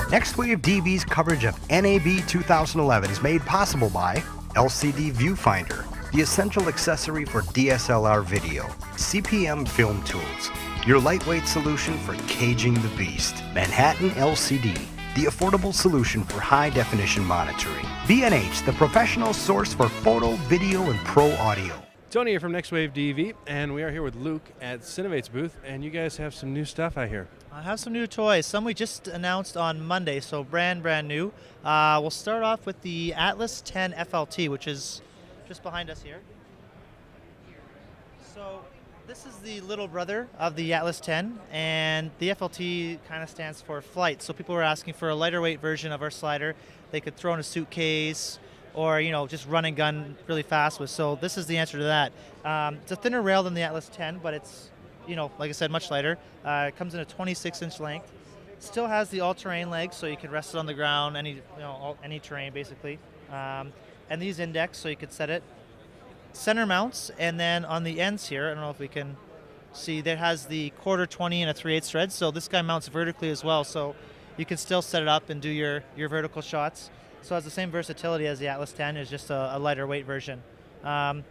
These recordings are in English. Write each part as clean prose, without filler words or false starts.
NextWave DV's coverage of NAB 2011 is made possible by LCD Viewfinder, the essential accessory for DSLR video, CPM Film Tools, your lightweight solution for caging the beast, Manhattan LCD, the affordable solution for high-definition monitoring, B&H, the professional source for photo, video, and pro audio. Tony here from NextWave DV, and we are here with Luke at Cinevate's booth, and you guys have some new stuff I hear. I have some new toys. Some we just announced on Monday, so brand new. We'll start off with the Atlas 10 FLT, which is just behind us here. So this is the little brother of the Atlas 10, and the FLT kind of stands for flight. So people were asking for a lighter weight version of our slider. They could throw in a suitcase, or just run and gun really fast with. So this is the answer to that. It's a thinner rail than the Atlas 10, but it's, like I said, much lighter. It comes in a 26-inch length. Still has the all-terrain legs, so you can rest it on the ground, any terrain basically. And these index, so you could set it. Center mounts, and then on the ends here, I don't know if we can see, there has the 1/4, 20, and a 3/8 thread. So this guy mounts vertically as well, so you can still set it up and do your vertical shots. So it has the same versatility as the Atlas 10, is just a lighter weight version. And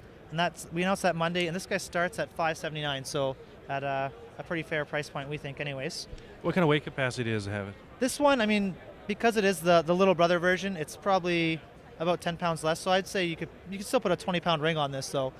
we announced that Monday, and this guy starts at $579, so at a pretty fair price point, we think anyways. What kind of weight capacity does it have? This one, because it is the little brother version, it's probably about 10 pounds less, so I'd say you could still put a 20-pound ring on this, though.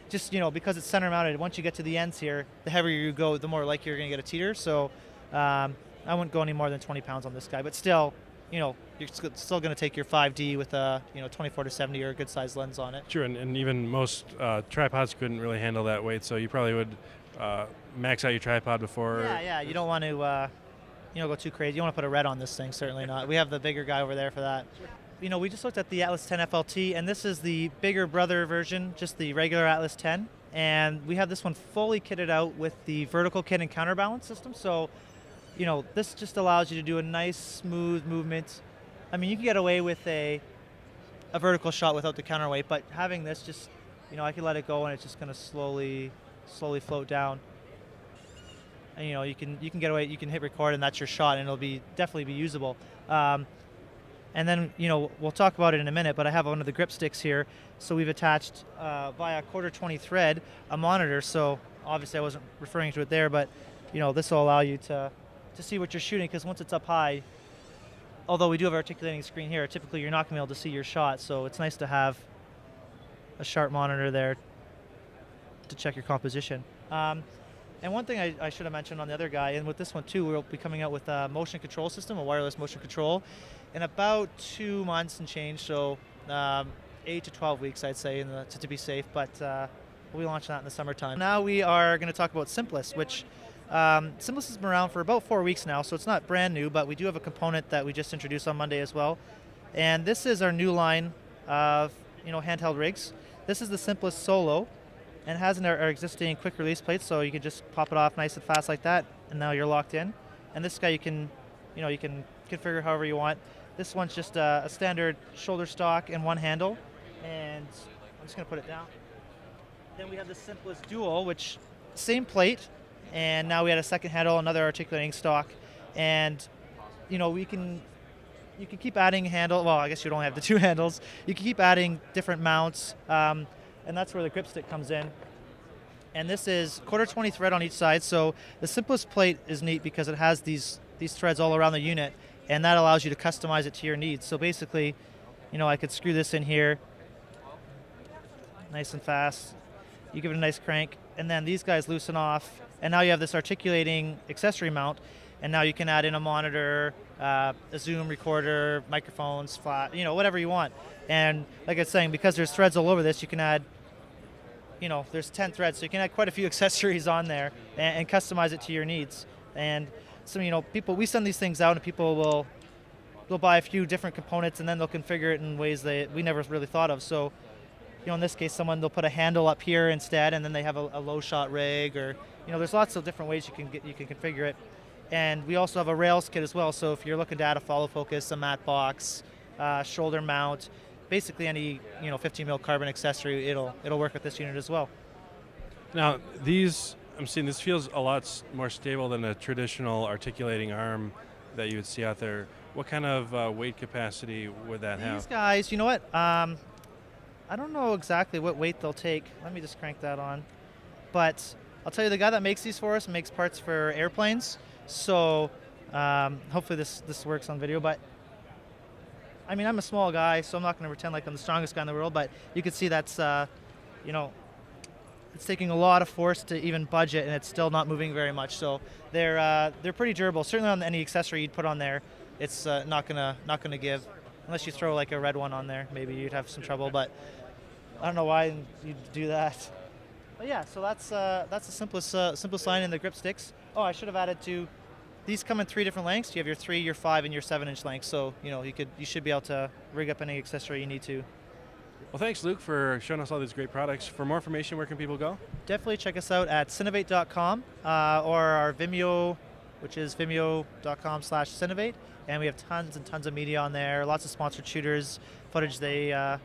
Just, because it's center mounted, once you get to the ends here, the heavier you go, the more likely you're going to get a teeter, so I wouldn't go any more than 20 pounds on this guy, but still, you're still going to take your 5D with a 24 to 70 or a good size lens on it. Sure, and even most tripods couldn't really handle that weight, so you probably would max out your tripod before. Yeah, you don't want to go too crazy. You don't want to put a red on this thing, certainly not. We have the bigger guy over there for that. We just looked at the Atlas 10 FLT, and this is the bigger brother version, just the regular Atlas 10, and we have this one fully kitted out with the vertical kit and counterbalance system, so this just allows you to do a nice, smooth movement. You can get away with a vertical shot without the counterweight, but having this just, I can let it go and it's just going to slowly float down. And you can get away, you can hit record and that's your shot, and it'll definitely be usable. And then we'll talk about it in a minute, but I have one of the grip sticks here, so we've attached via 1/4, 20 thread a monitor. So obviously I wasn't referring to it there, but this will allow you to see what you're shooting, because once it's up high, although we do have an articulating screen here, typically you're not going to be able to see your shot, so it's nice to have a sharp monitor there to check your composition. And one thing I should have mentioned on the other guy, and with this one too, we'll be coming out with a motion control system, a wireless motion control, in about 2 months and change, so 8 to 12 weeks I'd say to be safe, but we'll be launching that in the summertime. Now we are going to talk about Simplis, which Simplis has been around for about 4 weeks now, so it's not brand new, but we do have a component that we just introduced on Monday as well. And this is our new line of handheld rigs. This is the Simplis Solo, and it has our existing quick release plate, so you can just pop it off nice and fast like that, and now you're locked in. And this guy you can configure however you want. This one's just a standard shoulder stock and one handle, and I'm just going to put it down. Then we have the Simplis Dual, which same plate, and now we had a second handle, another articulating stock, and you can keep adding handle. Well, I guess you don't have the 2 handles. You can keep adding different mounts, and that's where the grip stick comes in. And this is 1/4, 20 thread on each side. So the Simplis plate is neat because it has these threads all around the unit, and that allows you to customize it to your needs. So basically, I could screw this in here, nice and fast. You give it a nice crank, and then these guys loosen off, and now you have this articulating accessory mount, and now you can add in a monitor, a zoom recorder, microphones, flat, whatever you want. And like I was saying, because there's threads all over this, you can add, there's 10 threads, so you can add quite a few accessories on there and customize it to your needs. And so, we send these things out, and people will buy a few different components, and then they'll configure it in ways that we never really thought of. So, in this case, they'll put a handle up here instead, and then they have a low shot rig, or there's lots of different ways you can configure it. And we also have a rails kit as well. So if you're looking to add a follow focus, a matte box, shoulder mount, basically any 15 mil carbon accessory, it'll work with this unit as well. Now I'm seeing this feels a lot more stable than a traditional articulating arm that you would see out there, what kind of weight capacity would that have? These guys, you know what? I don't know exactly what weight they'll take. Let me just crank that on. But I'll tell you, the guy that makes these for us makes parts for airplanes. So hopefully this works on video. But I mean, I'm a small guy, so I'm not going to pretend like I'm the strongest guy in the world. But you can see that's, you know, it's taking a lot of force to even budge it, and it's still not moving very much. So they're pretty durable. Certainly on any accessory you'd put on there, it's not gonna give, unless you throw like a red one on there. Maybe you'd have some trouble, but I don't know why you'd do that. But yeah, so that's the simplest line in the grip sticks. Oh, I should have added to. These come in 3 different lengths. You have your 3, your 5, and your 7-inch lengths. So you should be able to rig up any accessory you need to. Well, thanks, Luke, for showing us all these great products. For more information, where can people go? Definitely check us out at Cinevate.com or our Vimeo, which is vimeo.com/Cinevate. And we have tons and tons of media on there, lots of sponsored shooters, footage they've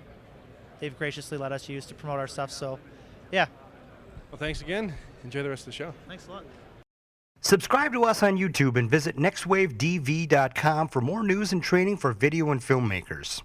graciously let us use to promote our stuff. So, yeah. Well, thanks again. Enjoy the rest of the show. Thanks a lot. Subscribe to us on YouTube and visit nextwavedv.com for more news and training for video and filmmakers.